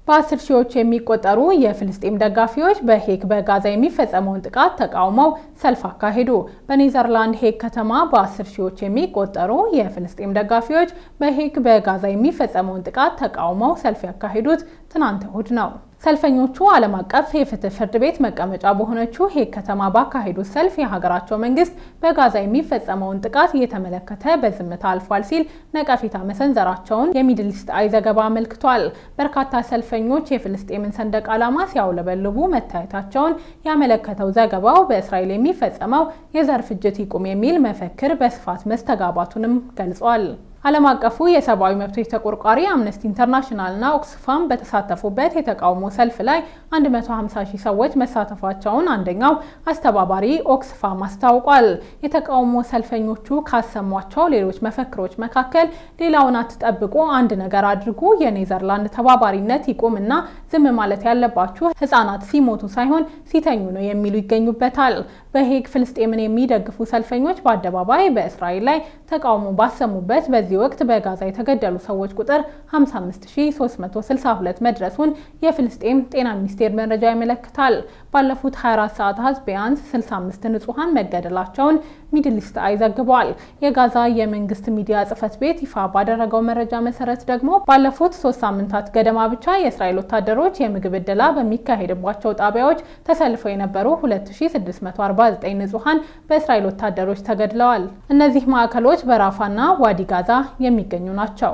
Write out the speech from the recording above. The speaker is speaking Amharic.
በ10 ሺዎች የሚቆጠሩ የፍልስጤም ደጋፊዎች በሄግ በጋዛ የሚፈጸመውን ጥቃት ተቃውመው ሰልፍ አካሄዱ። በኔዘርላንድ ሄግ ከተማ በ10 ሺዎች የሚቆጠሩ የፍልስጤም ደጋፊዎች በሄግ በጋዛ የሚፈጸመውን ጥቃት ተቃውመው ሰልፍ ያካሄዱት ትናንት እሁድ ነው። ሰልፈኞቹ ዓለም አቀፍ የፍትህ ፍርድ ቤት መቀመጫ በሆነችው ሄግ ከተማ ባካሄዱት ሰልፍ የሀገራቸው መንግስት በጋዛ የሚፈጸመውን ጥቃት እየተመለከተ በዝምታ አልፏል ሲል ነቀፌታ መሰንዘራቸውን የሚድል ኢስት አይ ዘገባ አመልክቷል። በርካታ ሰልፈኞች የፍልስጤምን ሰንደቅ ዓላማ ሲያውለበልቡ መታየታቸውን ያመለከተው ዘገባው በእስራኤል የሚፈጸመው የዘር ፍጅት ይቁም የሚል መፈክር በስፋት መስተጋባቱንም ገልጿል። ዓለም አቀፉ የሰብአዊ መብቶች ተቆርቋሪ አምነስቲ ኢንተርናሽናል እና ኦክስፋም በተሳተፉበት የተቃውሞ ሰልፍ ላይ 150,000 ሰዎች መሳተፋቸውን አንደኛው አስተባባሪ ኦክስፋም አስታውቋል። የተቃውሞ ሰልፈኞቹ ካሰሟቸው ሌሎች መፈክሮች መካከል ሌላውን አትጠብቁ፣ አንድ ነገር አድርጉ፣ የኔዘርላንድ ተባባሪነት ይቁምና ዝም ማለት ያለባችሁ ህፃናት ሲሞቱ ሳይሆን ሲተኙ ነው የሚሉ ይገኙበታል። በሄግ ፍልስጤምን የሚደግፉ ሰልፈኞች በአደባባይ በእስራኤል ላይ ተቃውሞ ባሰሙበት በዚህ ወቅት በጋዛ የተገደሉ ሰዎች ቁጥር 55362 መድረሱን የፍልስጤም ጤና ሚኒስቴር መረጃ ያመለክታል። ባለፉት 24 ሰዓታት ቢያንስ 65 ንጹሃን መገደላቸውን ሚድል ኢስት አይ ዘግቧል። የጋዛ የመንግስት ሚዲያ ጽህፈት ቤት ይፋ ባደረገው መረጃ መሰረት ደግሞ ባለፉት 3 ሳምንታት ገደማ ብቻ የእስራኤል ወታደሮች የምግብ ዕደላ በሚካሄድባቸው ጣቢያዎች ተሰልፈው የነበሩ 2649 ንጹሃን በእስራኤል ወታደሮች ተገድለዋል። እነዚህ ማዕከሎች በራፋና ዋዲ ጋዛ የሚገኙ ናቸው።